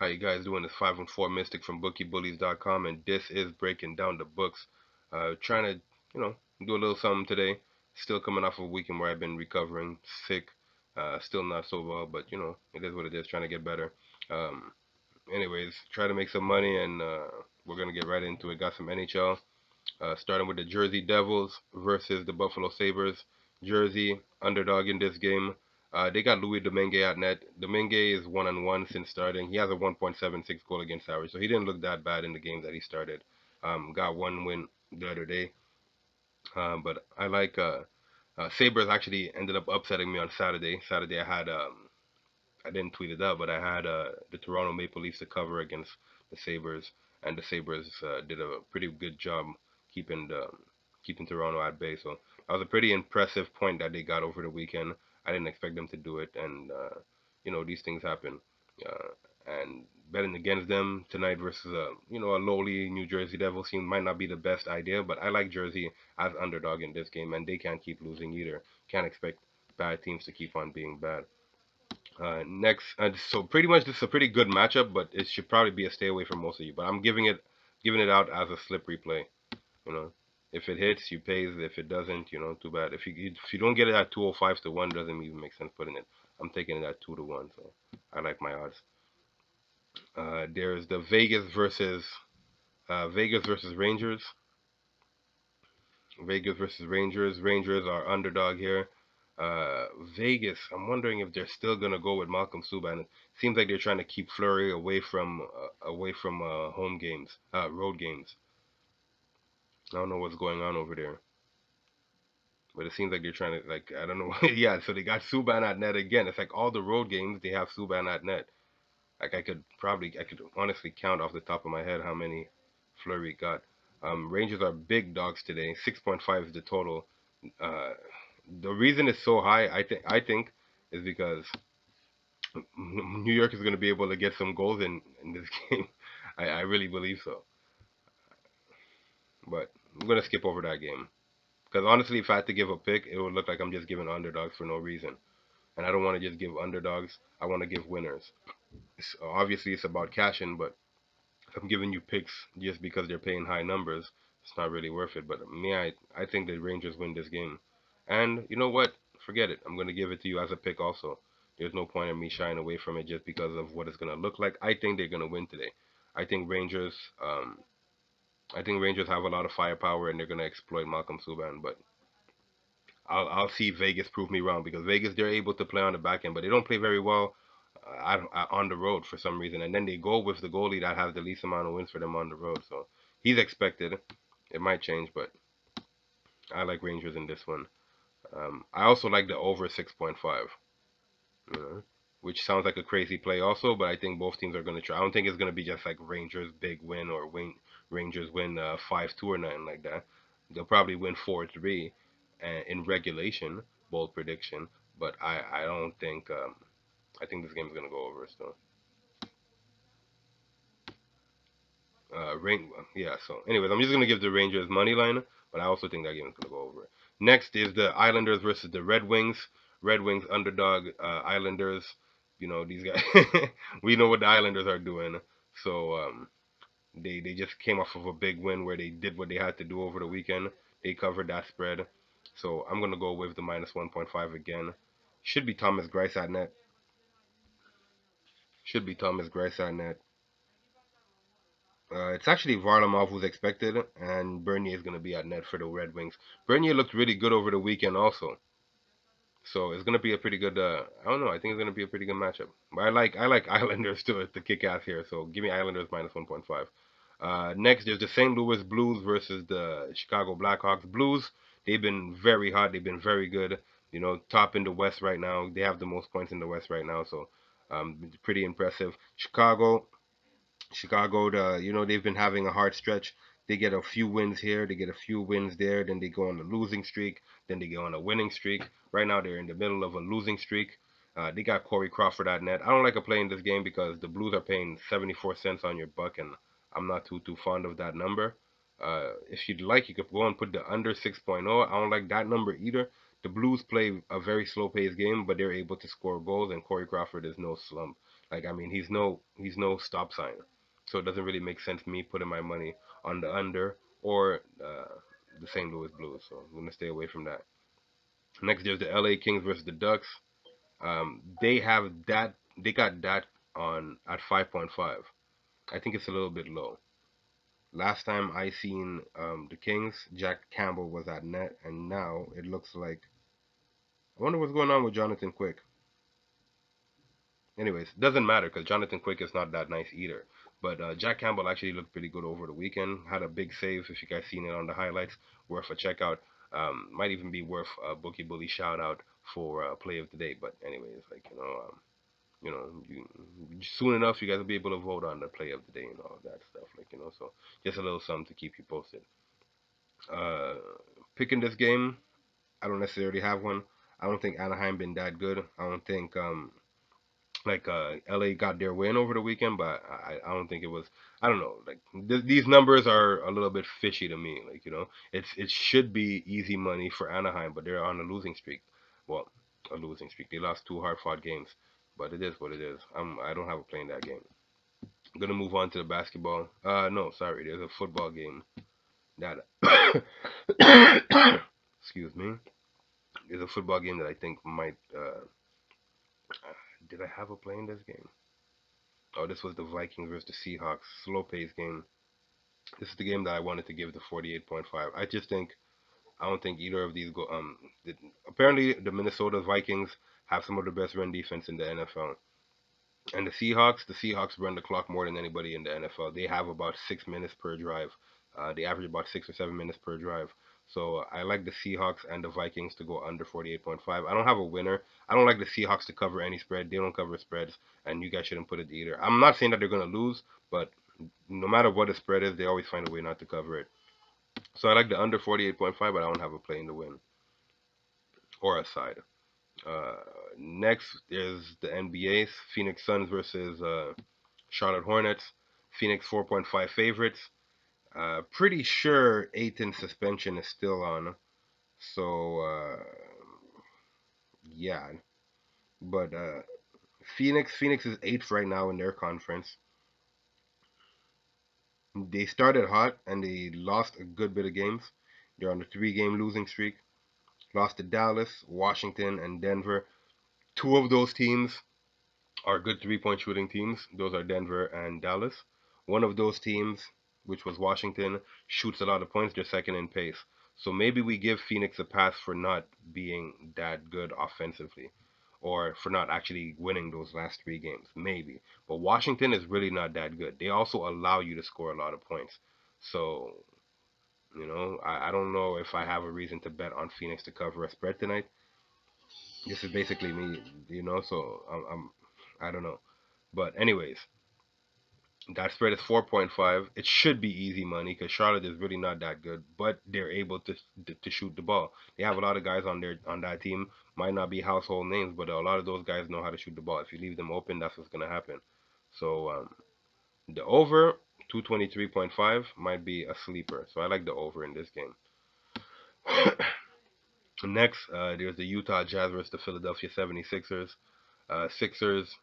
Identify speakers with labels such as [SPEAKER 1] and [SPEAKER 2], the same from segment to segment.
[SPEAKER 1] How you guys doing? It's 514 Mystic from BookieBullies.com, and this is breaking down the books. Trying to, do a little something today. Still coming off of a weekend where I've been recovering, sick, still not so well, but it is what it is. Trying to get better. Um, Anyways, try to make some money, and we're gonna get right into it. Got some NHL. Starting with the Jersey Devils versus the Buffalo Sabres. Jersey, underdog in this game. They got Louis Domingue at net. Domingue is 1-1 since starting. He has a 1.76 goal against average, so he didn't look that bad in the game that he started. Got one win the other day. But I like Sabres actually ended up upsetting me on Saturday. Saturday I didn't tweet it out, but I had the Toronto Maple Leafs to cover against the Sabres, and the Sabres did a pretty good job keeping keeping Toronto at bay. So that was a pretty impressive point that they got over the weekend. I didn't expect them to do it, and these things happen. And betting against them tonight versus a lowly New Jersey Devils team might not be the best idea, but I like Jersey as underdog in this game, and they can't keep losing either. Can't expect bad teams to keep on being bad. Next, so pretty much this is a pretty good matchup, but it should probably be a stay away from most of you. But I'm giving it out as a slippery play. You know, if it hits, you pays. If it doesn't, too bad. If you don't get it at 205 to 1, doesn't even make sense putting it. I'm taking it at 2 to 1, so I like my odds. There's the Vegas versus Rangers. Vegas versus Rangers. Rangers are underdog here. Vegas, I'm wondering if they're still gonna go with Malcolm Subban. It seems like they're trying to keep Fleury away from home games, road games. I don't know what's going on over there, but it seems like they're trying to I don't know. Yeah, so they got Subban at net again. It's like all the road games they have Subban at net. Like I could honestly count off the top of my head how many Fleury got. Rangers are big dogs today. 6.5 is the total. Uh, the reason it's so high, I think, is because New York is going to be able to get some goals in this game. I really believe so. But I'm going to skip over that game. Because honestly, if I had to give a pick, it would look like I'm just giving underdogs for no reason. And I don't want to just give underdogs. I want to give winners. Obviously, it's about cashing, but if I'm giving you picks just because they're paying high numbers, it's not really worth it. But me, I think the Rangers win this game. And you know what? Forget it. I'm going to give it to you as a pick also. There's no point in me shying away from it just because of what it's going to look like. I think they're going to win today. I think Rangers um I think Rangers have a lot of firepower and they're going to exploit Malcolm Subban, but I'll see Vegas prove me wrong because Vegas they're able to play on the back end, but they don't play very well on the road for some reason. And then they go with the goalie that has the least amount of wins for them on the road. So he's expected. It might change, but I like Rangers in this one. I also like the over 6.5, you know, which sounds like a crazy play also, but I think both teams are going to try. I don't think it's going to be just like Rangers big win or Rangers win 5-2 or nothing like that. They'll probably win 4-3 in regulation, bold prediction, but I don't think I think this game is going to go over. So yeah. So anyways, I'm just going to give the Rangers money line, but I also think that game is going to go over. Next is the Islanders versus the Red Wings. Red Wings underdog, Islanders. These guys. We know what the Islanders are doing. So they just came off of a big win where they did what they had to do over the weekend. They covered that spread. So I'm gonna go with the minus 1.5 again. Should be Thomas Greiss at net. Should be Thomas Greiss at net. It's actually Varlamov who's expected, and Bernier is gonna be at net for the Red Wings. Bernier looked really good over the weekend also. So it's gonna be a pretty good. I don't know. I think it's gonna be a pretty good matchup. But I like Islanders to kick ass here. So give me Islanders minus 1.5. Next, there's the St. Louis Blues versus the Chicago Blackhawks. Blues, they've been very hot. They've been very good. Top in the West right now. They have the most points in the West right now. So pretty impressive. Chicago, they've been having a hard stretch. They get a few wins here, they get a few wins there, then they go on a losing streak, then they go on a winning streak. Right now, they're in the middle of a losing streak. They got Corey Crawford at net. I don't like a play in this game because the Blues are paying 74 cents on your buck, and I'm not too fond of that number. If you'd like, you could go and put the under 6.0. I don't like that number either. The Blues play a very slow paced game, but they're able to score goals, and Corey Crawford is no slump. Like I mean, he's no stop sign, so it doesn't really make sense me putting my money on the under or the St. Louis Blues. So I'm gonna stay away from that. Next, there's the LA Kings versus the Ducks. They have that. They got that on at 5.5. I think it's a little bit low. Last time I seen the Kings, Jack Campbell was at net, and now it looks like I wonder what's going on with Jonathan Quick. Anyways, doesn't matter because Jonathan Quick is not that nice either. But Jack Campbell actually looked pretty good over the weekend. Had a big save. If you guys seen it on the highlights, worth a checkout. Might even be worth a Bookie Bully shout out for play of the day. But anyways, like you know, you, soon enough you guys will be able to vote on the play of the day and all of that stuff. Like so just a little something to keep you posted. Uh, Picking this game, I don't necessarily have one. I don't think Anaheim been that good. I don't think LA got their win over the weekend, but I don't think it was. I don't know. Like these numbers are a little bit fishy to me. Like it should be easy money for Anaheim, but they're on a losing streak. Well, a losing streak. They lost two hard fought games, but it is what it is. I don't have a play in that game. I'm gonna move on to the basketball. No, sorry. There's a football game that. Excuse me. There's a football game that I think might. Did I have a play in this game? Oh, this was the Vikings versus the Seahawks. Slow paced game. This is the game that I wanted to give the 48.5. I don't think either of these go. Apparently the Minnesota Vikings have some of the best run defense in the NFL. And the Seahawks run the clock more than anybody in the NFL. They have about 6 minutes per drive. They average about 6 or 7 minutes per drive. So I like the Seahawks and the Vikings to go under 48.5. I don't have a winner. I don't like the Seahawks to cover any spread. They don't cover spreads, and you guys shouldn't put it either. I'm not saying that they're gonna lose, but no matter what the spread is, they always find a way not to cover it. So I like the under 48.5, but I don't have a play in the win or a side. Uh, Next is the NBA: Phoenix Suns versus Charlotte Hornets. Phoenix 4.5 favorites. Pretty sure Aiton's suspension is still on. So yeah, but Phoenix is eighth right now in their conference. They started hot and they lost a good bit of games. They're on a three-game losing streak. Lost to Dallas, Washington, and Denver. Two of those teams are good three-point shooting teams. Those are Denver and Dallas. One of those teams, which was Washington, shoots a lot of points. They're second in pace. So maybe we give Phoenix a pass for not being that good offensively or for not actually winning those last three games. Maybe. But Washington is really not that good. They also allow you to score a lot of points. So, I don't know if I have a reason to bet on Phoenix to cover a spread tonight. This is basically me, so I don't know. But anyways, that spread is 4.5. It should be easy money because Charlotte is really not that good, but they're able to shoot the ball. They have a lot of guys on that team. Might not be household names, but a lot of those guys know how to shoot the ball. If you leave them open, that's what's gonna happen. So the over 223.5 might be a sleeper. So I like the over in this game. Next, there's the Utah Jazz versus the Philadelphia 76ers. Sixers,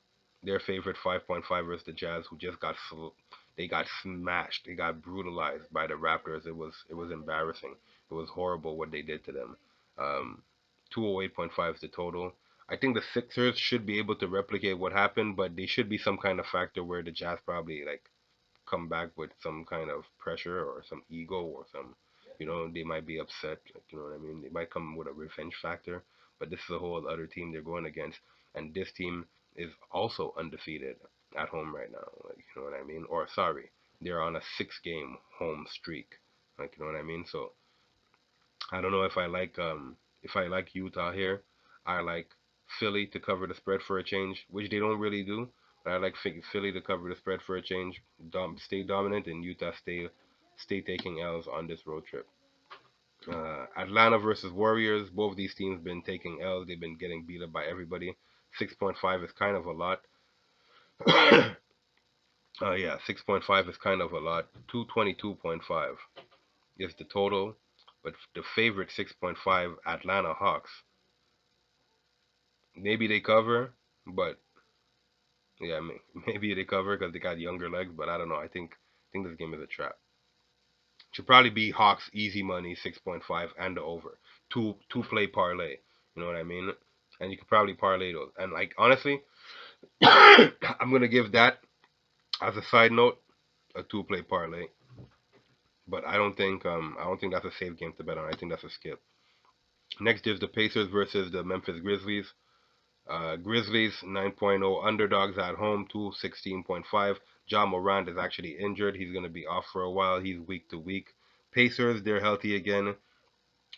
[SPEAKER 1] their favorite 5.5 versus the Jazz, who just they got smashed. They got brutalized by the Raptors. It was embarrassing. It was horrible what they did to them. 208.5 is the total. I think the Sixers should be able to replicate what happened, but they should be some kind of factor where the Jazz probably like come back with some kind of pressure or some ego or some, they might be upset. Like, you know what I mean? They might come with a revenge factor. But this is a whole other team they're going against, and this team is also undefeated at home right now. Like, you know what I mean? Or sorry, they're on a 6-game home streak. Like, you know what I mean? So I don't know if I like Utah here. I like Philly to cover the spread for a change, which they don't really do. But I like Philly to cover the spread for a change, stay dominant, and Utah stay taking L's on this road trip. Atlanta versus Warriors. Both these teams been taking L's. They've been getting beat up by everybody. 6.5 is kind of a lot. Yeah, 6.5 is kind of a lot. 222.5 is the total, but the favorite 6.5 Atlanta Hawks. Maybe they cover, but Yeah, maybe they cover because they got younger legs, but I don't know. I think this game is a trap. Should probably be Hawks easy money 6.5 and the over. Two play parlay. You know what I mean? And you could probably parlay those. And like honestly, I'm gonna give that as a side note a two play parlay. But I don't think that's a safe game to bet on. I think that's a skip. Next is the Pacers versus the Memphis Grizzlies. Grizzlies 9.0 underdogs at home to 16.5. Ja Morant is actually injured. He's going to be off for a while. He's week to week. Pacers, they're healthy again.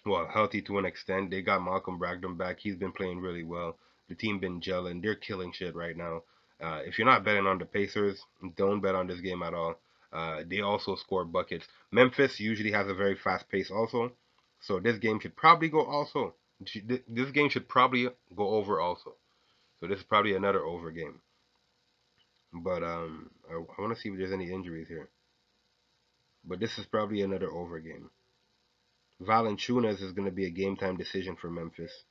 [SPEAKER 1] Well, healthy to an extent. They got Malcolm Brogdon back. He's been playing really well. The team been gelling. They're killing shit right now. If you're not betting on the Pacers, don't bet on this game at all. They also score buckets. Memphis usually has a very fast pace also. So this game should probably go also. This game should probably go over also. So this is probably another over game. But I want to see if there's any injuries here. But this is probably another over game. Valanciunas is going to be a game time decision for Memphis.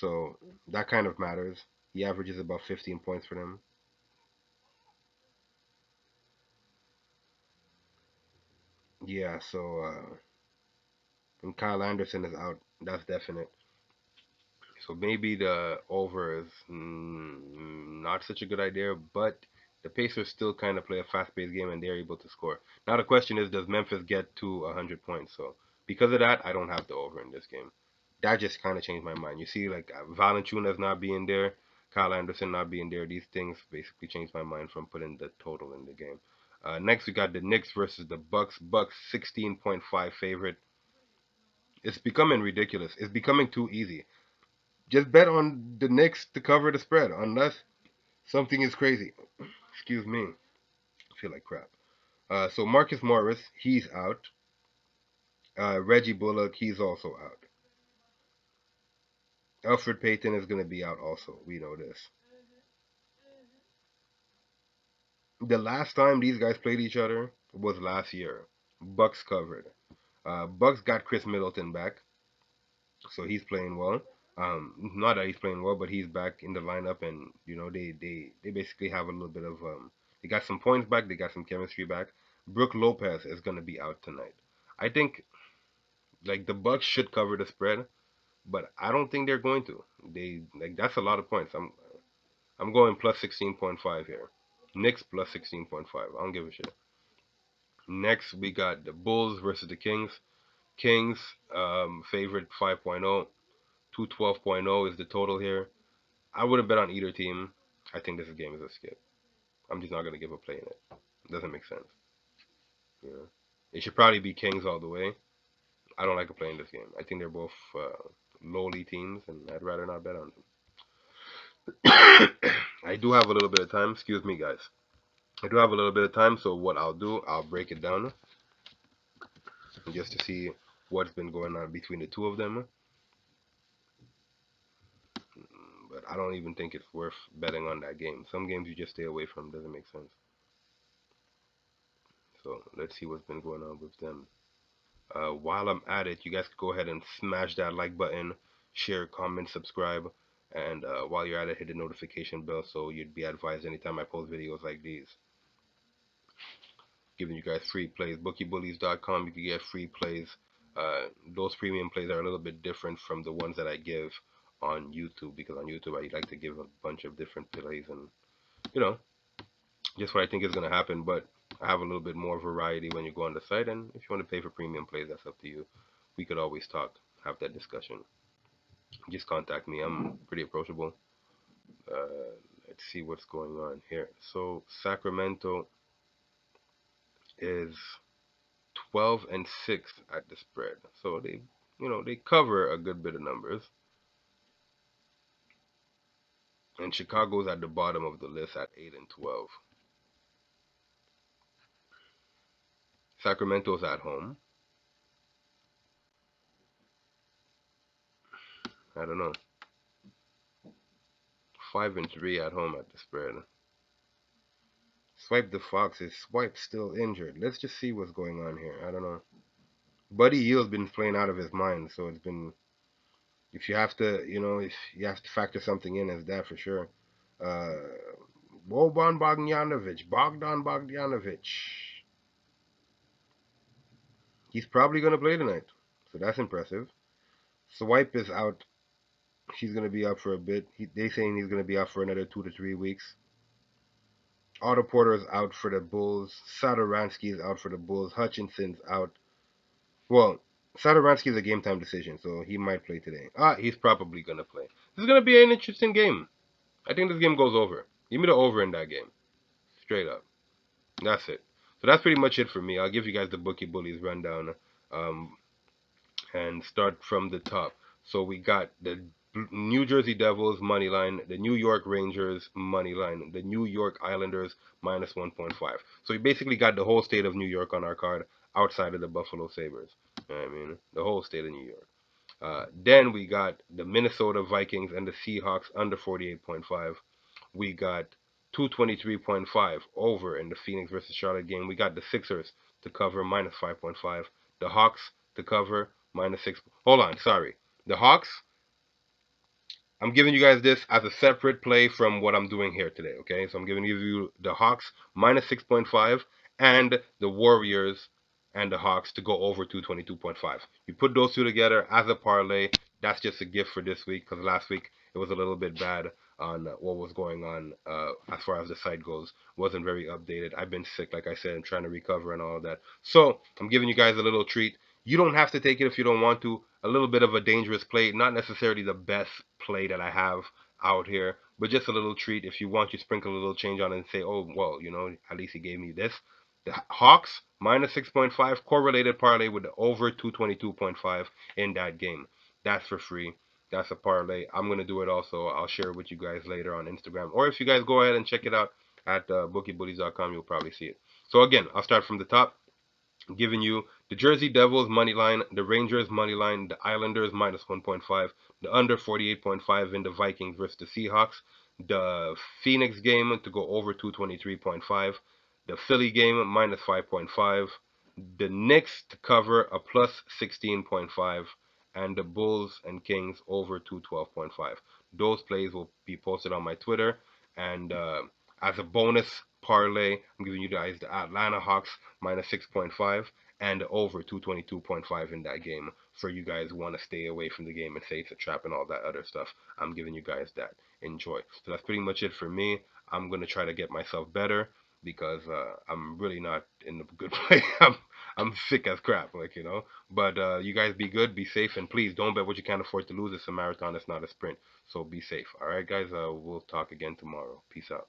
[SPEAKER 1] So that kind of matters. He averages about 15 points for them. Yeah, so and Kyle Anderson is out. That's definite. So maybe the over is not such a good idea, but the Pacers still kind of play a fast-paced game and they're able to score. Now the question is, does Memphis get to 100 points? So because of that, I don't have the over in this game. That just kind of changed my mind. You see, like Valanciunas not being there, Kyle Anderson not being there, these things basically changed my mind from putting the total in the game. Next, we got the Knicks versus the Bucks. Bucks 16.5 favorite. It's becoming ridiculous. It's becoming too easy. Just bet on the Knicks to cover the spread, unless something is crazy. Excuse me. I feel like crap. So Marcus Morris, he's out. Reggie Bullock, he's also out. Alfred Payton is going to be out also. We know this. The last time these guys played each other was last year. Bucks covered. Bucks got Chris Middleton back, so he's playing well. Not that he's playing well, but he's back in the lineup, and they basically have a little bit of they got some points back, they got some chemistry back. Brooke Lopez is gonna be out tonight. I think like the Bucks should cover the spread, but I don't think they're going to. They like that's a lot of points. I'm going plus 16.5 here. Knicks plus 16.5. I don't give a shit. Next we got the Bulls versus the Kings. Kings favorite 5.0. 212.0 is the total here. I wouldn't bet on either team. I think this game is a skip. I'm just not gonna give a play in it. It doesn't make sense. You know, it should probably be Kings all the way. I don't like a play in this game. I think they're both lowly teams, and I'd rather not bet on them. I do have a little bit of time. Excuse me, guys. I do have a little bit of time, so what I'll do, I'll break it down just to see what's been going on between the two of them. But I don't even think it's worth betting on that game. Some games you just stay away from. Doesn't make sense. So let's see what's been going on with them. While I'm at it, you guys could go ahead and smash that like button, share, comment, subscribe, and while you're at it, hit the notification bell so you'd be advised anytime I post videos like these. Giving you guys free plays. BookieBullies.com, you can get free plays. Those premium plays are a little bit different from the ones that I give on YouTube because on YouTube I like to give a bunch of different plays and you know just what I think is going to happen. But I have a little bit more variety when you go on the site. And if you want to pay for premium plays, that's up to you. We could always talk, have that discussion. Just contact me. I'm pretty approachable. Let's see what's going on here. So Sacramento is 12-6 at the spread. So they cover a good bit of numbers. And Chicago's at the bottom of the list at 8-12. Sacramento's at home. I don't know. 5-3 at home at the spread. Swipe the Fox. Is Swipe still injured? Let's just see what's going on here. I don't know. Buddy Yield's been playing out of his mind, so it's been. If you have to, if you have to factor something in, it's that for sure. Uh, Boban Bogdanovic. Bogdan Bogdanovic. He's probably going to play tonight. So that's impressive. Swipe is out. She's going to be out for a bit. They saying he's going to be out for another 2 to 3 weeks. Otto Porter is out for the Bulls. Satoransky is out for the Bulls. Hutchinson's out. Well, Satoransky is a game time decision, so he might play today. He's probably going to play. This is going to be an interesting game. I think this game goes over. Give me the over in that game. Straight up. That's it. So that's pretty much it for me. I'll give you guys the Bookie Bullies rundown. Um, and start from the top. So we got the New Jersey Devils money line, the New York Rangers money line, the New York Islanders minus 1.5. So we basically got the whole state of New York on our card outside of the Buffalo Sabres. You know what I mean, the whole state of New York. Then we got the Minnesota Vikings and the Seahawks under 48.5. We got 223.5 over in the Phoenix versus Charlotte game. We got the Sixers to cover minus 5.5. The Hawks to cover minus 6. Hold on, sorry. The Hawks, I'm giving you guys this as a separate play from what I'm doing here today, okay? So I'm giving you the Hawks minus 6.5 and the Warriors and the Hawks to go over 222.5. You put those two together as a parlay. That's just a gift for this week because last week it was a little bit bad on what was going on as far as the site goes. Wasn't very updated. I've been sick, like I said, and trying to recover and all of that. So I'm giving you guys a little treat. You don't have to take it if you don't want to. A little bit of a dangerous play, not necessarily the best play that I have out here, but just a little treat. If you want, you sprinkle a little change on it and say, oh, well, you know, at least he gave me this. The Hawks minus 6.5 correlated parlay with the over 222.5 in that game. That's for free. That's a parlay. I'm going to do it also. I'll share it with you guys later on Instagram. Or if you guys go ahead and check it out at bookiebullies.com, you'll probably see it. So again, I'll start from the top. I'm giving you the Jersey Devils money line, the Rangers money line, the Islanders minus 1.5, the under 48.5 in the Vikings versus the Seahawks, the Phoenix game to go over 223.5, the Philly game minus 5.5, the Knicks to cover a plus 16.5, and the Bulls and Kings over 212.5. Those plays will be posted on my Twitter. And as a bonus parlay, I'm giving you guys the Atlanta Hawks minus 6.5 and over 222.5 in that game for you guys who want to stay away from the game and say it's a trap and all that other stuff. I'm giving you guys that. Enjoy. So that's pretty much it for me. I'm going to try to get myself better because I'm really not in a good place. I'm sick as crap, like, you know. But you guys be good, be safe, and please don't bet what you can't afford to lose. It's a marathon, it's not a sprint. So be safe. All right, guys. We'll talk again tomorrow. Peace out.